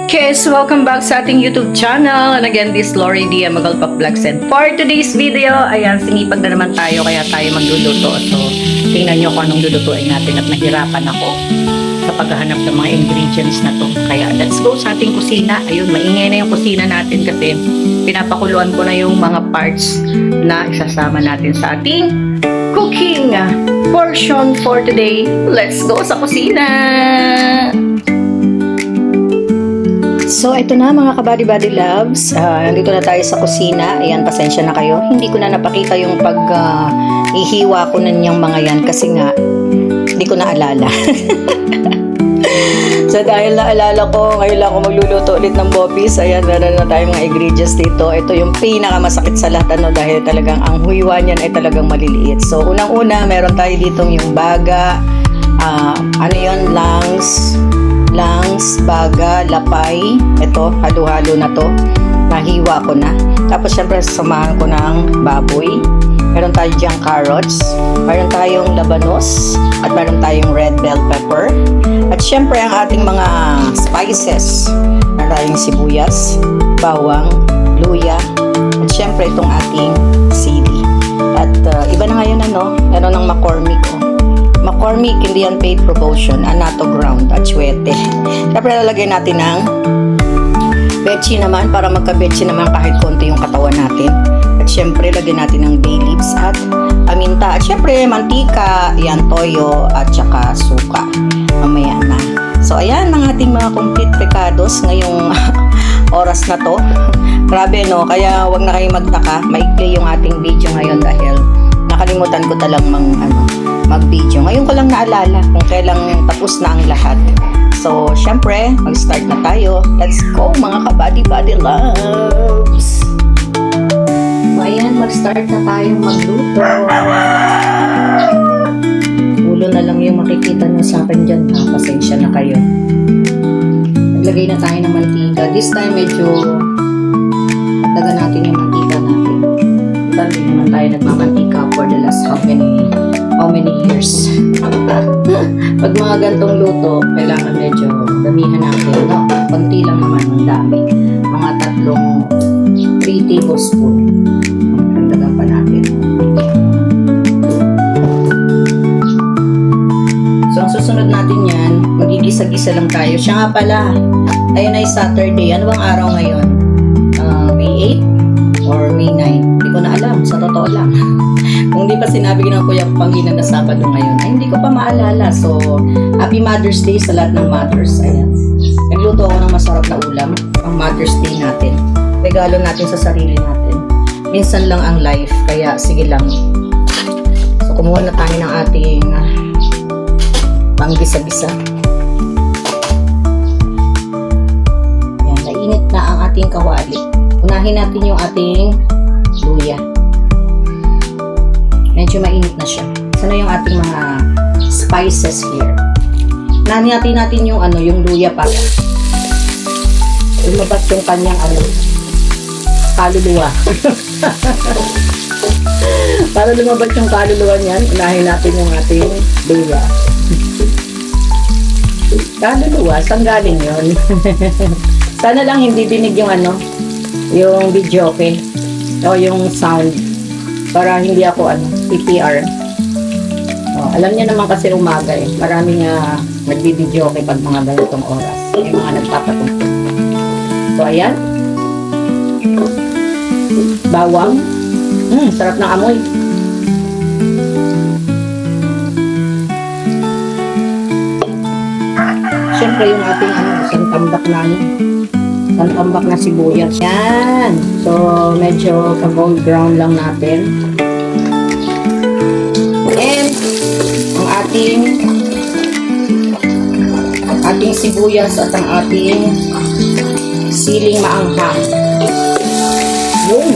Okay, so welcome back sa ating YouTube channel. And again, this is Lori Dia Magalpak Vlogs. And for today's video, ayan, sinipag na naman tayo, kaya tayo magluluto. So, tingnan nyo kung anong lulutuin natin at nahirapan ako sa paghahanap ng mga ingredients na to. Kaya, let's go sa ating kusina. Ayun, maingay na yung kusina natin kasi pinapakuluan ko na yung mga parts na isasama natin sa ating cooking portion for today. Let's go sa kusina! So, ito na mga kabady-body loves. Nandito na tayo sa kusina. Ayan, pasensya na kayo. Hindi ko na napakita yung pag-ihiwa ko na niyang mga yan kasi nga, hindi ko naalala. So, dahil naalala ko, ngayon lang ako magluluto ulit ng bopis. Ayan, meron na tayong mga ingredients dito. Ito yung pinakamasakit sa lahat, dahil talagang ang huiwa niyan ay talagang maliliit. So, unang-una, meron tayo ditong yung baga, lungs, baga, lapay. Ito, halo-halo na to. Nahiwa ko na. Tapos, syempre, sasamahan ko ng baboy. Meron tayo diyang carrots. Meron tayong labanos. At meron tayong red bell pepper. At syempre, ang ating mga spices. Meron tayong sibuyas, bawang, luya. At syempre, itong ating sili. At iba na ngayon, meron ng McCormick. McCormick, hindi yan paid promotion, anato ground at chwete. Siyempre lalagay natin ng betchi naman para magka-betchi naman kahit konti yung katawan natin. At syempre lagyan natin ng bay leaves at paminta. At syempre mantika, yan toyo at saka suka. Mamaya na. So ayan ang ating mga complete recados ngayong oras na to. Grabe kaya wag na kayong magtaka. Maikli yung ating video ngayon dahil nakalimutan ko talagang mag-video. Ngayon ko lang naalala kung kailang tapos na ang lahat. So, syempre, mag-start na tayo. Let's go, mga kabady-body loves! So, ayan, mag-start na tayo magluto. Ulo na lang yung makikita nyo sa akin dyan. Pasensya na kayo. Naglagay na tayo ng mantika. This time, medyo dagan natin yung mantika natin. Dahil naman tayo nagmamantika for the last how many years. Pag mga gantong luto, kailangan medyo damihan natin. Konti lang naman ng dami. Mga 3 tablespoon. Dagdagan pa natin. So, ang susunod natin yan, magigisa-gisa lang tayo. Siya nga pala, ayun ay Saturday. Ano bang araw ngayon? May 8 or May 9? Hindi ko na alam. Sa totoo lang. Kung di pa sinabi ng Kuya Pangina na Sabado ngayon, ay hindi ko pa maalala. So, Happy Mother's Day sa lahat ng mothers. Ayan. Nagluto ako ng masarap na ulam. Ang Mother's Day natin. Regalo natin sa sarili natin. Minsan lang ang life, kaya sige lang. So, kumuha na tayo ng ating panggisa-gisa. Ayan, nainit na ang ating kawali. Unahin natin yung ating luya. Medyo mainit na siya. Sana yung ating mga spices here. Natin natin yung yung luya para lumabas yung kanyang kaluluwa. Para lumabas yung kaluluwa niyan, unahin natin yung ating luya. Kaluluwa, saan galing yun? Sana lang hindi dinig yung yung video, okay? O yung sound. Para hindi ako PPR. Alam niya naman kasi umaga Maraming nagbibideo pag mga ganitong oras. May mga nagpapatungkol. So, ayan. Bawang. Sarap ng amoy. Siyempre yung ating santambak santambak na sibuyas. Yan. So, medyo ka-gold brown lang natin. And, ang ating sibuyas at ang ating siling maanghang. Yun.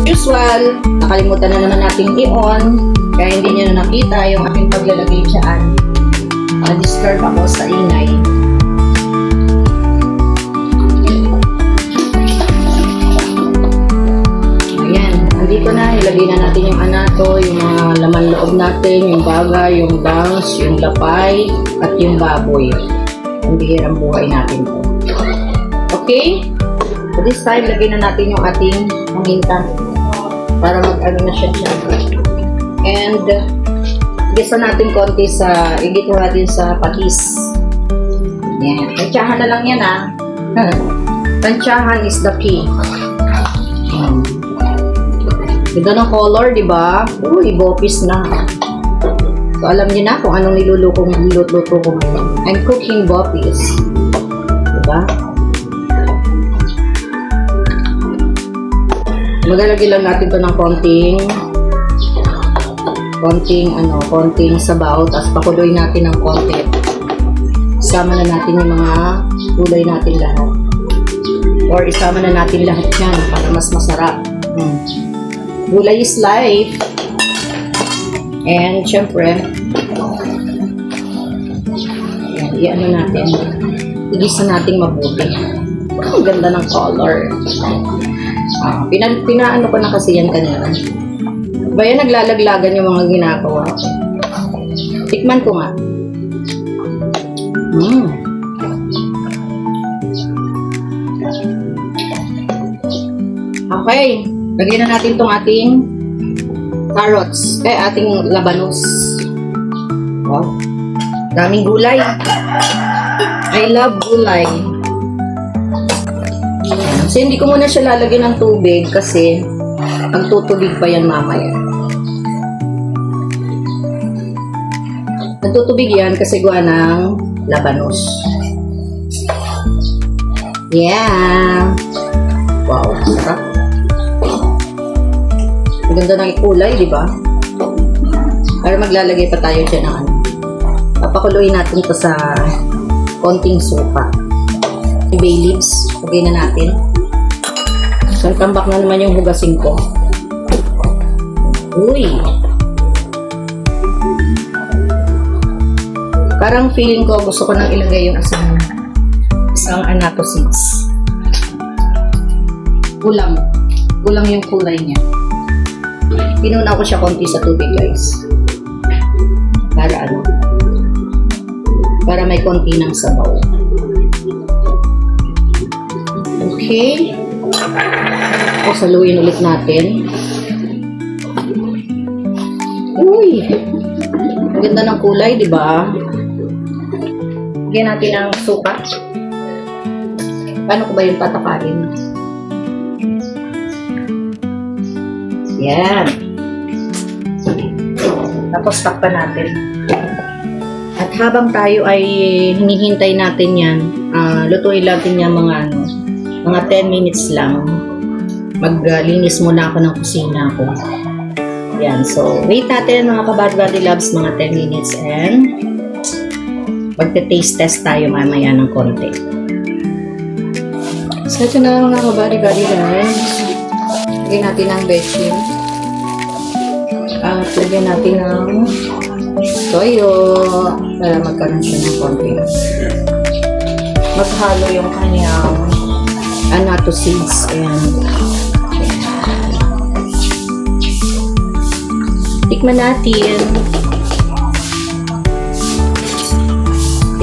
Usual, nakalimutan na naman natin i-on kaya hindi nyo na nakita yung aking paglalagay dyan. Na-disturb ako sa ingay. ilalagay na natin yung anato, yung mga laman loob natin, yung baga, yung bangs, yung lapay, at yung baboy. Ang bihirang buhay natin to. Okay? So this time, lagay na natin yung ating paminta para mag-ano na siya. And igisa natin konti sa, igit natin sa patis. Yan. Tansyahan na lang yan Tansyahan is the key. Ganda ng color, di ba? Uy, bopis na. So, alam niyo na kung anong niluluto ko ngayon. I'm cooking bopis. Diba? Maglalagay lang natin to ng konting sabaw, tapos pakuloy natin ng konti. Isama na natin yung mga gulay natin lahat. Or isama na natin lahat yan para mas masarap. Gulay is life. And syempre, i-ano natin, igisa natin mabuti. Ang ganda ng color. Pinaano ko na kasi yan kanina. Baya naglalaglagan yung mga ginagawa. Tikman ko nga. Okay. Lagyan na natin itong ating carrots. Ating labanos. Wow. Daming gulay. I love gulay. So, hindi ko muna siya lalagyan ng tubig kasi ang tutubig pa yan mamaya. Nagtutubig yan kasi gawa ng labanos. Yeah. Wow. Sarap. Ang ganda ng kulay, di ba? Para maglalagay pa tayo dyan ng ano. Papakuluin natin ito sa konting suka. Bay leaves. Lagay na natin. So, tambak na naman yung hugasin ko. Uy! Parang feeling ko gusto ko nang ilagay yung isang anato seeds. Kulang yung kulay niya. Pinuna ko siya konti sa tubig, guys. Para may konti ng sabaw. Okay. Saluin ulit natin. Uy! Ang ganda ng kulay, di ba? Lagyan natin ng suka. Paano ko ba yung tataparin? Yan. Tapos takpan natin. At habang tayo ay hinihintay natin yan, lutuin natin yan mga 10 minutes lang. Maglinis muna ako ng kusina ko. Yan. So, wait natin mga kabady loves, mga 10 minutes and magte-taste test tayo mamaya ng konti. So, ito na mga kabady loves. Lagyan natin ng veggie. At lagyan natin ng toyo para magkaroon siya ng konti. Maghalo yung kanyang anato seeds. Ayan. Tikman natin.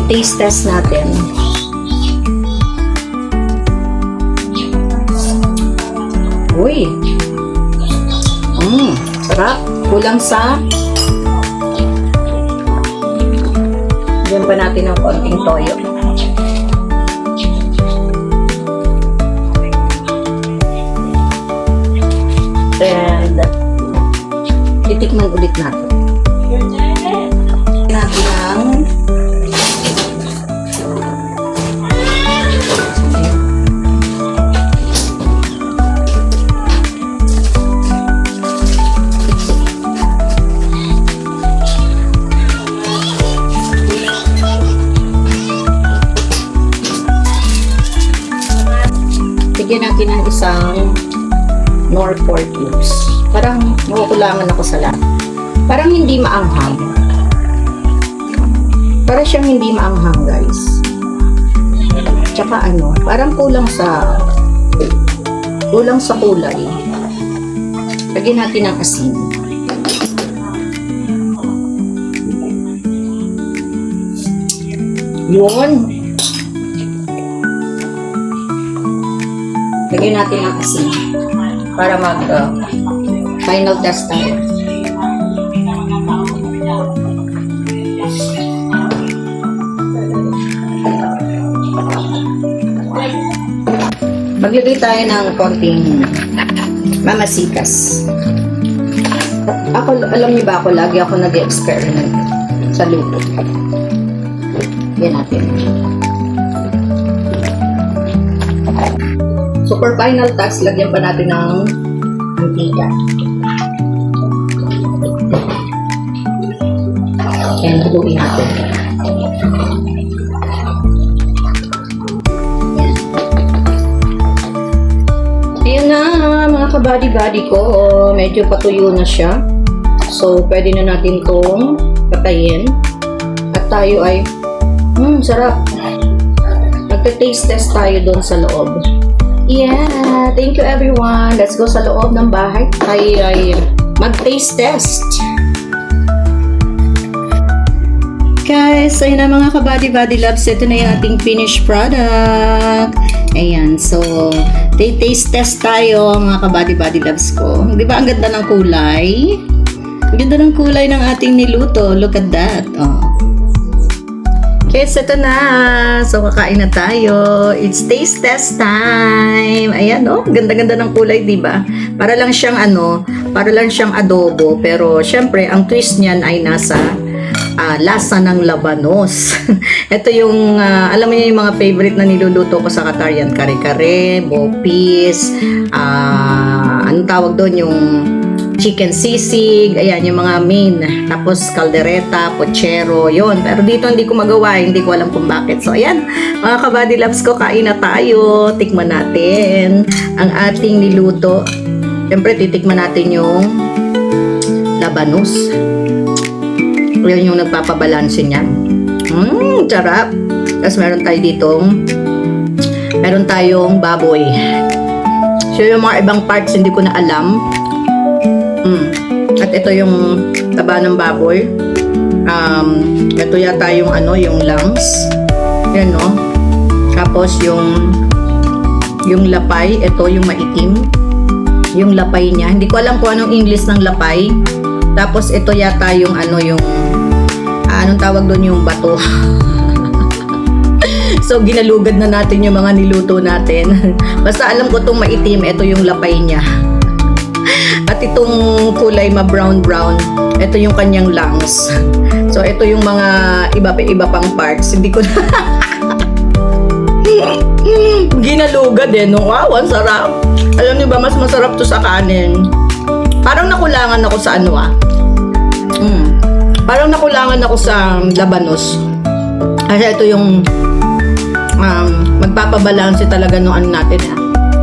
I-taste test natin. Uy! Sarap. Kulang sa diyan pa natin ng konting toyo. And titikman ulit natin. Natin ang bigyan natin ng isang Knorr pork cubes. Parang makukulangan ako sa lahat. Parang hindi maanghang. Para siyang hindi maanghang, guys. Tsaka parang kulang sa kulay. Lagyan natin ng asin. Yun. Lagyan natin ng asin para final test tayo. Maglagay tayo ng konting mamasitas. Alam niyo ba ako, lagi ako nag-experiment sa luto. Yan natin. So for final touch, lagyan pa natin ng mantika. Yan, haluin natin. Ayan na, mga kabady-bady ko. Medyo patuyo na siya. So, pwede na natin itong patayin. At tayo ay, sarap. Magta-taste test tayo doon sa loob. Yeah, thank you everyone. Let's go sa loob ng bahay. Tayo ay mag-taste test. Guys, ayun na mga kabady-bady loves. Ito na yung ating finished product. Ayan, so taste test tayo mga kabady-body loves ko. Di ba ang ganda ng kulay? Ang ganda ng kulay ng ating niluto. Look at that. Oh. Guys, ito na. So kakain na tayo. It's taste test time. Ayan, oh, ganda-ganda ng kulay, di ba? Para lang siyang para lang siyang adobo, pero syempre ang twist niyan ay nasa lasa ng labanos. Ito yung, alam mo yung mga favorite na niluluto ko sa Qatar yan. Kare-kare, bopis, anong tawag doon, yung chicken sisig, ayan, yung mga main. Tapos caldereta, pochero, yon. Pero dito hindi ko magawa, hindi ko alam kung bakit. So, ayan, mga kabady loves ko, kain na tayo. Tikman natin ang ating niluto. Siyempre, titikman natin yung labanos. Yan yung nagpapabalansin niya. Sarap. Tapos meron tayong baboy. So yung mga ibang parts hindi ko na alam. At ito yung taba ng baboy. Ito yata yung yung lungs. Yan, no? Tapos yung lapay, ito yung maitim. Yung lapay niya. Hindi ko alam kung anong English ng lapay. Tapos ito yata yung anong tawag doon, yung bato. So ginalugad na natin yung mga niluto natin. Basta alam ko itong maitim, ito yung lapay niya. At itong kulay ma-brown, ito yung kanyang lungs. So ito yung mga iba pang parts. Hindi ko na ginalugad no? Wow, ang sarap. Alam niyo ba, mas masarap to sa kanin. Parang nakulangan ako sa parang nakulangan ako sa labanos. Kasi ito yung magpapabalanse talaga nung natin.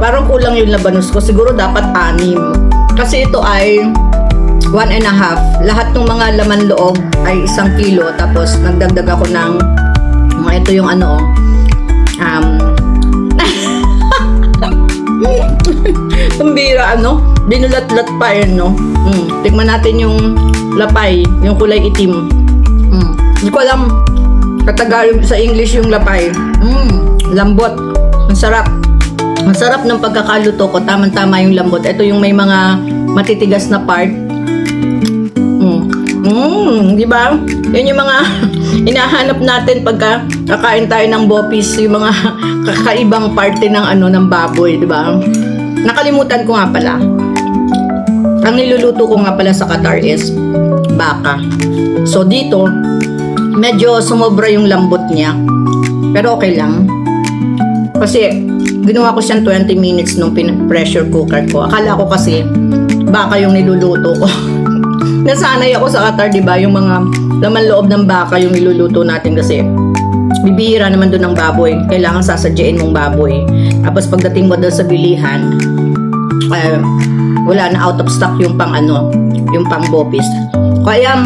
Parang kulang yung labanos ko. Siguro dapat 6. Kasi ito ay 1.5. Lahat ng mga laman loob ay 1 kilo. Tapos nagdagdag ako ng ito yung pambira, binulat-lat pa yun, no? Tikman natin yung lapay, yung kulay itim. Hindi ko alam katagalog sa English yung lapay. Lambot. Ang sarap. Ang sarap ng pagkakaluto ko. Tama-tama yung lambot. Ito yung may mga matitigas na part. Di ba? Yan yung mga hinahanap natin pagka kakain tayo ng bopis, yung mga kakaibang parte ng ng baboy, di ba? Nakalimutan ko nga pala. Ang niluluto ko nga pala sa Qatar is baka. So dito, medyo sumobra yung lambot niya. Pero okay lang. Kasi ginawa ko siyang 20 minutes nung pressure cooker ko. Akala ko kasi baka yung niluluto ko. Nasanay ako sa Qatar, di ba? Yung mga laman loob ng baka yung niluluto natin kasi bibihira naman doon ng baboy. Kailangan sasadyain mong baboy. Tapos pagdating mo doon sa bilihan, wala na, out of stock yung pang yung pang bopis. Kaya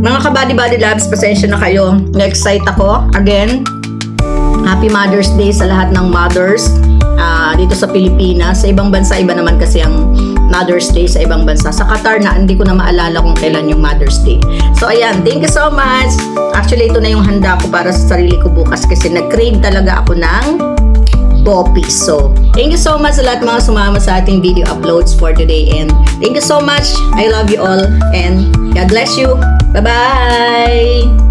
mga kabady-body labs, pasensya na kayo. Na-excite ako. Again, Happy Mother's Day sa lahat ng mothers dito sa Pilipinas. Sa ibang bansa, iba naman kasi ang Mother's Day sa ibang bansa. Sa Qatar na, hindi ko na maalala kung kailan yung Mother's Day. So ayan, thank you so much. Actually, ito na yung handa ko para sa sarili ko bukas kasi nag-crave talaga ako ng poppies. So, thank you so much sa lahat mga sumama sa ating video uploads for today. And thank you so much. I love you all. And God bless you. Bye-bye!